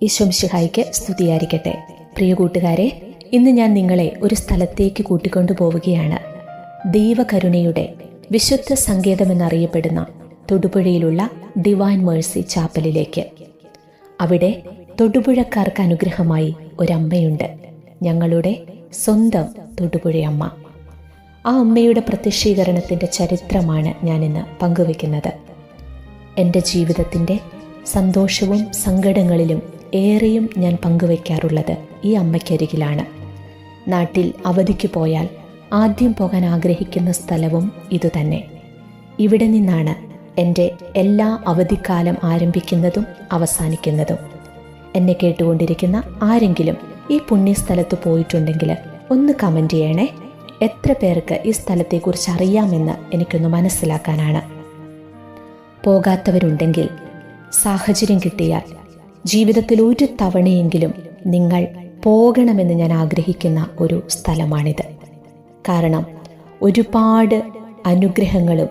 ഈശോ മിശിഹായ്ക്ക് സ്തുതിയായിരിക്കട്ടെ. പ്രിയ കൂട്ടുകാരെ, ഇന്ന് ഞാൻ നിങ്ങളെ ഒരു സ്ഥലത്തേക്ക് കൂട്ടിക്കൊണ്ടു പോവുകയാണ്. ദൈവകരുണയുടെ വിശുദ്ധ സങ്കേതമെന്നറിയപ്പെടുന്ന തൊടുപുഴയിലുള്ള ഡിവൈൻ മേഴ്സി ചാപ്പലിലേക്ക്. അവിടെ തൊടുപുഴക്കാർക്ക് അനുഗ്രഹമായി ഒരമ്മയുണ്ട്, ഞങ്ങളുടെ സ്വന്തം തൊടുപുഴയമ്മ. ആ അമ്മയുടെ പ്രത്യക്ഷീകരണത്തിൻ്റെ ചരിത്രമാണ് ഞാനിന്ന് പങ്കുവെക്കുന്നത്. എൻ്റെ ജീവിതത്തിൻ്റെ സന്തോഷവും സങ്കടങ്ങളിലും ഏറെയും ഞാൻ പങ്കുവയ്ക്കാറുള്ളത് ഈ അമ്മയ്ക്കരികിലാണ്. നാട്ടിൽ അവധിക്ക് പോയാൽ ആദ്യം പോകാൻ ആഗ്രഹിക്കുന്ന സ്ഥലവും ഇതുതന്നെ. ഇവിടെ നിന്നാണ് എൻ്റെ എല്ലാ അവധിക്കാലം ആരംഭിക്കുന്നതും അവസാനിക്കുന്നതും. എന്നെ കേട്ടുകൊണ്ടിരിക്കുന്ന ആരെങ്കിലും ഈ പുണ്യസ്ഥലത്ത് പോയിട്ടുണ്ടെങ്കിൽ ഒന്ന് കമൻറ്റ് ചെയ്യണേ. എത്ര പേർക്ക് ഈ സ്ഥലത്തെക്കുറിച്ച് അറിയാമെന്ന് എനിക്കൊന്ന് മനസ്സിലാക്കാനാണ്. പോകാത്തവരുണ്ടെങ്കിൽ സാഹചര്യം കിട്ടിയാൽ ജീവിതത്തിൽ ഒരു തവണയെങ്കിലും നിങ്ങൾ പോകണമെന്ന് ഞാൻ ആഗ്രഹിക്കുന്ന ഒരു സ്ഥലമാണിത്. കാരണം ഒരുപാട് അനുഗ്രഹങ്ങളും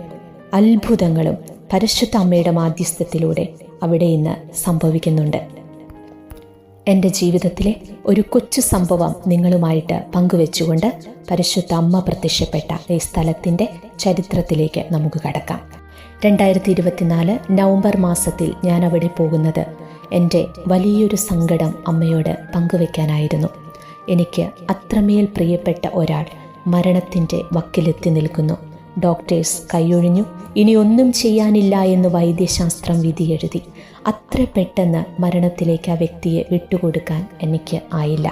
അത്ഭുതങ്ങളും പരിശുദ്ധ അമ്മയുടെ മാധ്യസ്ഥത്തിലൂടെ അവിടെ ഇന്ന് സംഭവിക്കുന്നുണ്ട്. എൻ്റെ ജീവിതത്തിലെ ഒരു കൊച്ചു സംഭവം നിങ്ങളുമായിട്ട് പങ്കുവെച്ചുകൊണ്ട് പരിശുദ്ധ അമ്മ പ്രത്യക്ഷപ്പെട്ട ഈ സ്ഥലത്തിൻ്റെ ചരിത്രത്തിലേക്ക് നമുക്ക് കടക്കാം. 2024 നവംബർ മാസത്തിൽ ഞാൻ അവിടെ പോകുന്നത് എൻ്റെ വലിയൊരു സങ്കടം അമ്മയോട് പങ്കുവെക്കാനായിരുന്നു. എനിക്ക് അത്രമേൽ പ്രിയപ്പെട്ട ഒരാൾ മരണത്തിൻ്റെ വക്കിലെത്തി നിൽക്കുന്നു. ഡോക്ടേഴ്സ് കൈയൊഴിഞ്ഞു, ഇനി ഒന്നും ചെയ്യാനില്ല എന്ന് വൈദ്യശാസ്ത്രം വിധിയെഴുതി. അത്ര പെട്ടെന്ന് മരണത്തിലേക്ക് ആ വ്യക്തിയെ വിട്ടുകൊടുക്കാൻ എനിക്ക് ആയില്ല.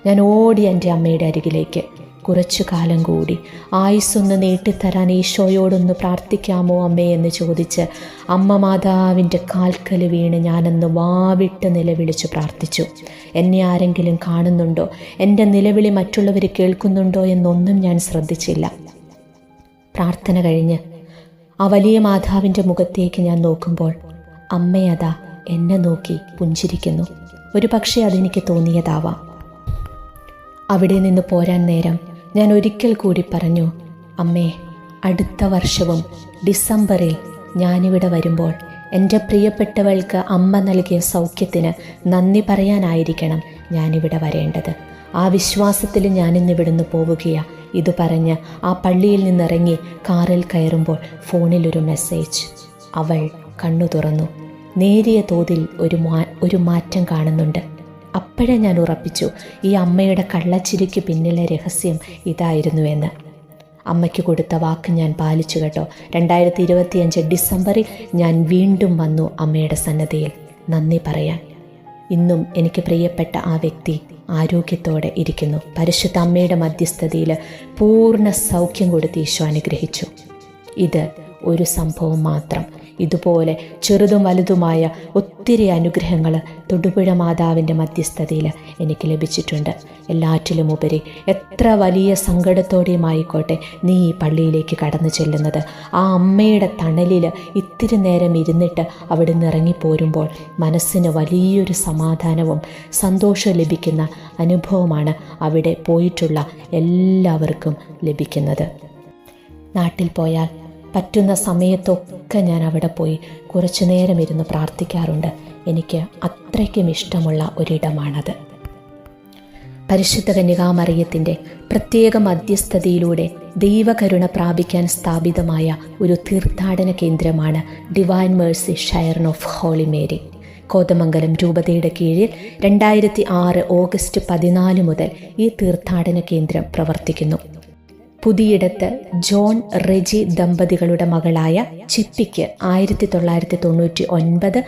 ഞാൻ ഓടി എൻ്റെ അമ്മയുടെ അരികിലേക്ക്. കുറച്ചു കാലം കൂടി ആയുസ്സൊന്ന് നീട്ടിത്തരാൻ ഈശോയോടൊന്ന് പ്രാർത്ഥിക്കാമോ അമ്മേ എന്ന് ചോദിച്ച് അമ്മ മാതാവിൻ്റെ കാൽക്കൽ വീണ് ഞാനന്ന് വാവിട്ട് നിലവിളിച്ച് പ്രാർത്ഥിച്ചു. എന്നെ ആരെങ്കിലും കാണുന്നുണ്ടോ, എൻ്റെ നിലവിളി മറ്റുള്ളവർ കേൾക്കുന്നുണ്ടോ എന്നൊന്നും ഞാൻ ശ്രദ്ധിച്ചില്ല. പ്രാർത്ഥന കഴിഞ്ഞ് ആ വലിയ മാതാവിൻ്റെ മുഖത്തേക്ക് ഞാൻ നോക്കുമ്പോൾ അമ്മയതാ എന്നെ നോക്കി പുഞ്ചിരിക്കുന്നു. ഒരു പക്ഷേ അതെനിക്ക് തോന്നിയതാവാം. അവിടെ നിന്ന് പോരാൻ നേരം ഞാൻ ഒരിക്കൽ കൂടി പറഞ്ഞു, അമ്മേ, അടുത്ത വർഷവും ഡിസംബറിൽ ഞാനിവിടെ വരുമ്പോൾ എൻ്റെ പ്രിയപ്പെട്ടവൾക്ക് അമ്മ നൽകിയ സൗഖ്യത്തിന് നന്ദി പറയാനായിരിക്കണം ഞാനിവിടെ വരേണ്ടത്. ആ വിശ്വാസത്തിൽ ഞാനിന്നിവിടുന്ന് പോവുകയാ. ഇത് പറഞ്ഞ് ആ പള്ളിയിൽ നിന്നിറങ്ങി കാറിൽ കയറുമ്പോൾ ഫോണിലൊരു മെസ്സേജ്. അവൾ കണ്ണു തുറന്നു. നേരിയ തോതിൽ ഒരു മാറ്റം കാണുന്നുണ്ട്. അപ്പോഴേ ഞാൻ ഉറപ്പിച്ചു, ഈ അമ്മയുടെ കള്ളച്ചിരിക്ക് പിന്നിലെ രഹസ്യം ഇതായിരുന്നുവെന്ന്. അമ്മയ്ക്ക് കൊടുത്ത വാക്ക് ഞാൻ പാലിച്ചു കേട്ടോ. 2025 ഡിസംബറിൽ ഞാൻ വീണ്ടും വന്നു അമ്മയുടെ സന്നദ്ധയിൽ നന്ദി പറയാൻ. ഇന്നും എനിക്ക് പ്രിയപ്പെട്ട ആ വ്യക്തി ആരോഗ്യത്തോടെ ഇരിക്കുന്നു. പരിശുദ്ധ അമ്മയുടെ മധ്യസ്ഥതയിൽ പൂർണ്ണ സൗഖ്യം കൊടുത്ത് ഈശോ അനുഗ്രഹിച്ചു. ഇത് ഒരു സംഭവം മാത്രം. ഇതുപോലെ ചെറുതും വലുതുമായ ഒത്തിരി അനുഗ്രഹങ്ങൾ തൊടുപുഴ മാതാവിൻ്റെ മധ്യസ്ഥതയിൽ എനിക്ക് ലഭിച്ചിട്ടുണ്ട്. എല്ലാറ്റിലും ഉപരി എത്ര വലിയ സങ്കടത്തോടെയുമായിക്കോട്ടെ നീ ഈ പള്ളിയിലേക്ക് കടന്നു ചെല്ലുന്നത്, ആ അമ്മയുടെ തണലിൽ ഇത്തിരി നേരം ഇരുന്നിട്ട് അവിടെ നിന്ന് ഇറങ്ങിപ്പോരുമ്പോൾ മനസ്സിന് വലിയൊരു സമാധാനവും സന്തോഷവും ലഭിക്കുന്ന അനുഭവമാണ് അവിടെ പോയിട്ടുള്ള എല്ലാവർക്കും ലഭിക്കുന്നത്. നാട്ടിൽ പോയാൽ പറ്റുന്ന സമയത്തൊക്കെ ഞാൻ അവിടെ പോയി കുറച്ചു നേരം ഇരുന്ന് പ്രാർത്ഥിക്കാറുണ്ട്. എനിക്ക് അത്രയ്ക്കും ഇഷ്ടമുള്ള ഒരിടമാണത്. പരിശുദ്ധ കന്യകാമറിയത്തിൻ്റെ പ്രത്യേക മധ്യസ്ഥതയിലൂടെ ദൈവകരുണ പ്രാപിക്കാൻ സ്ഥാപിതമായ ഒരു തീർത്ഥാടന കേന്ദ്രമാണ് divine mercy shrine of holy Mary. Kothamangalam രൂപതയുടെ കീഴിൽ 2006 ഓഗസ്റ്റ് 14 മുതൽ ഈ തീർത്ഥാടന കേന്ദ്രം പ്രവർത്തിക്കുന്നു. പുതിയിടത്ത് ജോൺ റെജി ദമ്പതികളുടെ മകളായ ചിപ്പിക്ക് 1999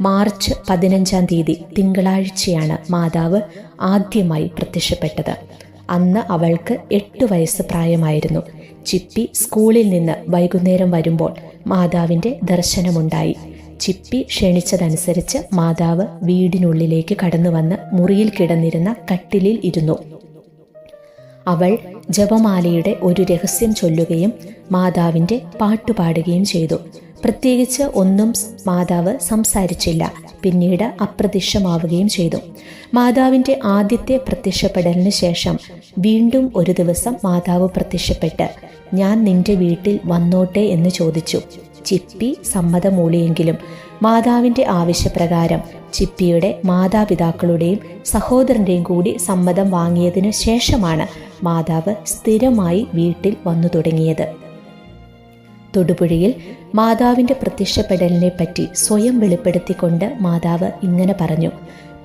മാർച്ച് 15 തിങ്കളാഴ്ചയാണ് മാതാവ് ആദ്യമായി പ്രത്യക്ഷപ്പെട്ടത്. അന്ന് അവൾക്ക് 8 വയസ്സ് പ്രായമായിരുന്നു. ചിപ്പി സ്കൂളിൽ നിന്ന് വൈകുന്നേരം വരുമ്പോൾ മാതാവിൻ്റെ ദർശനമുണ്ടായി. ചിപ്പി ക്ഷണിച്ചതനുസരിച്ച് മാതാവ് വീടിനുള്ളിലേക്ക് കടന്നു വന്ന് മുറിയിൽ കിടന്നിരുന്ന കട്ടിലിൽ ഇരുന്നു. അവൾ ജപമാലയുടെ ഒരു രഹസ്യം ചൊല്ലുകയും മാതാവിൻ്റെ പാട്ടുപാടുകയും ചെയ്തു. പ്രത്യേകിച്ച് ഒന്നും മാതാവ് സംസാരിച്ചില്ല. പിന്നീട് അപ്രത്യക്ഷമാവുകയും ചെയ്തു. മാതാവിൻ്റെ ആദ്യത്തെ പ്രത്യക്ഷപ്പെടലിന് ശേഷം വീണ്ടും ഒരു ദിവസം മാതാവ് പ്രത്യക്ഷപ്പെട്ട് ഞാൻ നിന്റെ വീട്ടിൽ വന്നോട്ടെ എന്ന് ചോദിച്ചു. ചിപ്പി സമ്മതമൂളിയെങ്കിലും മാതാവിൻ്റെ ആവശ്യപ്രകാരം ചിപ്പിയുടെ മാതാപിതാക്കളുടെയും സഹോദരൻ്റെയും കൂടി സമ്മതം വാങ്ങിയതിനു ശേഷമാണ് മാതാവ് സ്ഥിരമായി വീട്ടിൽ വന്നു തുടങ്ങിയത്. തൊടുപുഴയിൽ മാതാവിൻ്റെ പ്രത്യക്ഷപ്പെടലിനെ പറ്റി സ്വയം വെളിപ്പെടുത്തിക്കൊണ്ട് മാതാവ് ഇങ്ങനെ പറഞ്ഞു: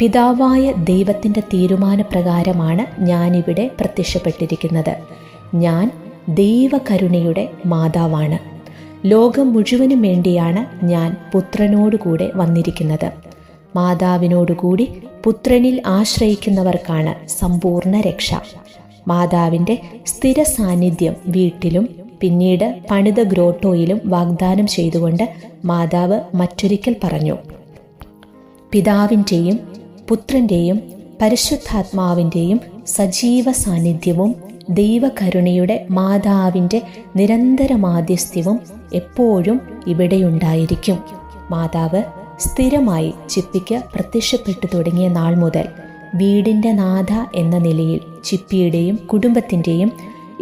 പിതാവായ ദൈവത്തിൻ്റെ തീരുമാനപ്രകാരമാണ് ഞാനിവിടെ പ്രത്യക്ഷപ്പെട്ടിരിക്കുന്നത്. ഞാൻ ദൈവകരുണയുടെ മാതാവാണ്. ലോകം മുഴുവനും വേണ്ടിയാണ് ഞാൻ പുത്രനോടുകൂടെ വന്നിരിക്കുന്നത്. മാതാവിനോടുകൂടി പുത്രനിൽ ആശ്രയിക്കുന്നവർക്കാണ് സമ്പൂർണ്ണ രക്ഷ. മാതാവിൻ്റെ സ്ഥിര സാന്നിധ്യം വീട്ടിലും പിന്നീട് പണിത ഗ്രോട്ടോയിലും വാഗ്ദാനം ചെയ്തുകൊണ്ട് മാതാവ് മറ്റൊരിക്കൽ പറഞ്ഞു: പിതാവിൻ്റെയും പുത്രൻ്റെയും പരിശുദ്ധാത്മാവിൻ്റെയും സജീവ സാന്നിധ്യവും ദൈവകരുണയുടെ മാതാവിൻ്റെ നിരന്തരമാധ്യസ്ഥ്യവും എപ്പോഴും ഇവിടെയുണ്ടായിരിക്കും. മാതാവ് സ്ഥിരമായി ചിപ്പിക്ക് പ്രത്യക്ഷപ്പെട്ടു തുടങ്ങിയ നാൾ മുതൽ വീടിൻ്റെ നാഥ എന്ന നിലയിൽ ചിപ്പിയുടെയും കുടുംബത്തിൻ്റെയും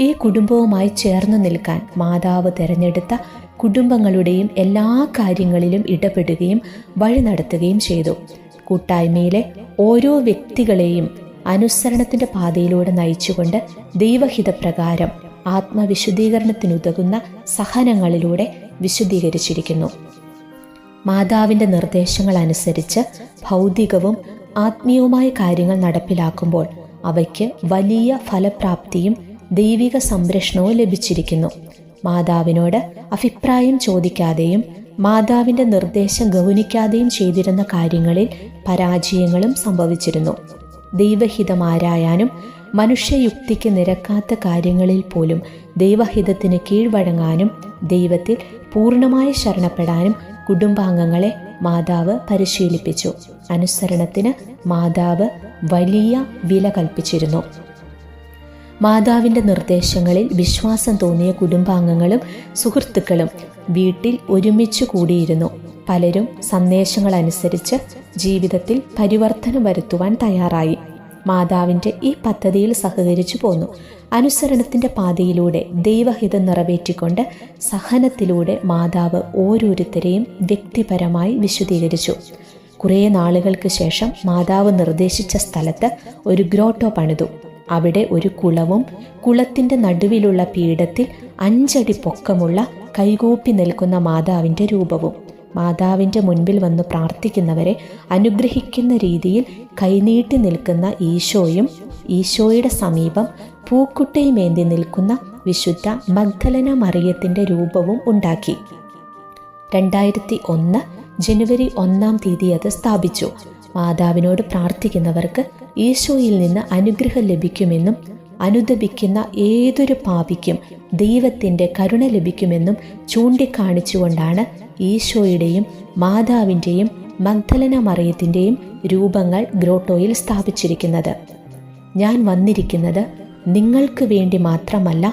ഈ കുടുംബവുമായി ചേർന്നു നിൽക്കാൻ മാതാവ് തിരഞ്ഞെടുത്ത കുടുംബങ്ങളുടെയും എല്ലാ കാര്യങ്ങളിലും ഇടപെടുകയും വഴി നടത്തുകയും ചെയ്തു. കൂട്ടായ്മയിലെ ഓരോ വ്യക്തികളെയും അനുസരണത്തിൻ്റെ പാതയിലൂടെ നയിച്ചുകൊണ്ട് ദൈവഹിതപ്രകാരം ആത്മവിശുദ്ധീകരണത്തിനുതകുന്ന സഹനങ്ങളിലൂടെ വിശുദ്ധീകരിച്ചിരിക്കുന്നു. മാതാവിൻ്റെ നിർദ്ദേശങ്ങൾ അനുസരിച്ച് ഭൗതികവും ആത്മീയവുമായ കാര്യങ്ങൾ നടപ്പിലാക്കുമ്പോൾ അവയ്ക്ക് വലിയ ഫലപ്രാപ്തിയും ദൈവിക സംരക്ഷണവും ലഭിച്ചിരിക്കുന്നു. മാതാവിനോട് അഭിപ്രായം ചോദിക്കാതെയും മാതാവിൻ്റെ നിർദ്ദേശം ഗൗനിക്കാതെയും ചെയ്തിരുന്ന കാര്യങ്ങളിൽ പരാജയങ്ങളും സംഭവിച്ചിരുന്നു. ദൈവഹിതമാരായാനും മനുഷ്യയുക്തിക്ക് നിരക്കാത്ത കാര്യങ്ങളിൽ പോലും ദൈവഹിതത്തിന് കീഴ്വഴങ്ങാനും ദൈവത്തിൽ പൂർണ്ണമായി ശരണപ്പെടാനും കുടുംബാംഗങ്ങളെ മാതാവ് പരിശീലിപ്പിച്ചു. അനുസരണത്തിന് മാതാവ് വലിയ വില കൽപ്പിച്ചിരുന്നു. മാതാവിൻ്റെ നിർദ്ദേശങ്ങളിൽ വിശ്വാസം തോന്നിയ കുടുംബാംഗങ്ങളും സുഹൃത്തുക്കളും വീട്ടിൽ ഒരുമിച്ച് കൂടിയിരുന്നു. പലരും സന്ദേശങ്ങൾ അനുസരിച്ച് ജീവിതത്തിൽ പരിവർത്തനം വരുത്തുവാൻ തയ്യാറായി. മാതാവിൻ്റെ ഈ പദ്ധതിയിൽ സഹകരിച്ചു പോന്നു. അനുസരണത്തിൻ്റെ പാതയിലൂടെ ദൈവഹിതം നിറവേറ്റിക്കൊണ്ട് സഹനത്തിലൂടെ മാതാവ് ഓരോരുത്തരെയും വ്യക്തിപരമായി വിശുദ്ധീകരിച്ചു. കുറേ നാളുകൾക്ക് ശേഷം മാതാവ് നിർദ്ദേശിച്ച സ്ഥലത്ത് ഒരു ഗ്രോട്ടോ പണിതു. അവിടെ ഒരു കുളവും കുളത്തിൻ്റെ നടുവിലുള്ള പീഠത്തിൽ 5 അടി പൊക്കമുള്ള കൈകൂപ്പി നിൽക്കുന്ന മാതാവിൻ്റെ രൂപവും. മാതാവിൻ്റെ മുൻപിൽ വന്ന് പ്രാർത്ഥിക്കുന്നവരെ അനുഗ്രഹിക്കുന്ന രീതിയിൽ കൈനീട്ടി നിൽക്കുന്ന ഈശോയും ഈശോയുടെ സമീപം പൂക്കുട്ടയുമേന്തി നിൽക്കുന്ന വിശുദ്ധ മഗ്ദലന മറിയത്തിൻ്റെ രൂപവും ഉണ്ടാക്കി. 2001 ജനുവരി 1 അത് സ്ഥാപിച്ചു. മാതാവിനോട് പ്രാർത്ഥിക്കുന്നവർക്ക് ഈശോയിൽ നിന്ന് അനുഗ്രഹം ലഭിക്കുമെന്നും അനുദപിക്കുന്ന ഏതൊരു പാപിക്കും ദൈവത്തിൻ്റെ കരുണ ലഭിക്കുമെന്നും ചൂണ്ടിക്കാണിച്ചുകൊണ്ടാണ് ഈശോയുടെയും മാതാവിൻ്റെയും മഗ്ദലന മറിയത്തിൻ്റെയും രൂപങ്ങൾ ഗ്രോട്ടോയിൽ സ്ഥാപിച്ചിരിക്കുന്നത്. ഞാൻ വന്നിരിക്കുന്നത് നിങ്ങൾക്ക് വേണ്ടി മാത്രമല്ല,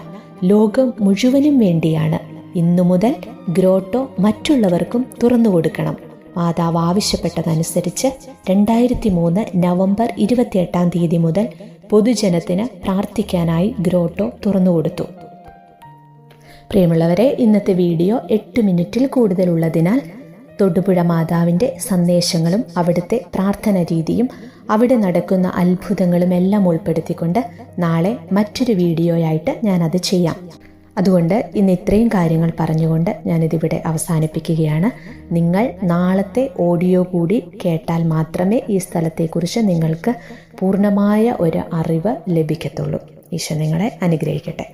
ലോകം മുഴുവനും വേണ്ടിയാണ്. ഇന്നു മുതൽ ഗ്രോട്ടോ മറ്റുള്ളവർക്കും തുറന്നു കൊടുക്കണം. മാതാവ് ആവശ്യപ്പെട്ടതനുസരിച്ച് 2003 നവംബർ 28 മുതൽ പൊതുജനത്തിന് പ്രാർത്ഥിക്കാനായി ഗ്രോട്ടോ തുറന്നുകൊടുത്തു. പ്രിയമുള്ളവരെ, ഇന്നത്തെ വീഡിയോ 8 മിനിറ്റിൽ കൂടുതലുള്ളതിനാൽ തൊടുപുഴ മാതാവിൻ്റെ സന്ദേശങ്ങളും അവിടുത്തെ പ്രാർത്ഥന രീതിയും അവിടെ നടക്കുന്ന അത്ഭുതങ്ങളും എല്ലാം ഉൾപ്പെടുത്തിക്കൊണ്ട് നാളെ മറ്റൊരു വീഡിയോയായിട്ട് ഞാനത് ചെയ്യാം. അതുകൊണ്ട് ഇന്ന് ഇത്രയും കാര്യങ്ങൾ പറഞ്ഞുകൊണ്ട് ഞാനിതിവിടെ അവസാനിപ്പിക്കുകയാണ്. നിങ്ങൾ നാളത്തെ ഓഡിയോ കൂടി കേട്ടാൽ മാത്രമേ ഈ സ്ഥലത്തെക്കുറിച്ച് നിങ്ങൾക്ക് പൂർണ്ണമായ ഒരു അറിവ് ലഭിക്കത്തുള്ളൂ. ഈശോ നിങ്ങളെ അനുഗ്രഹിക്കട്ടെ.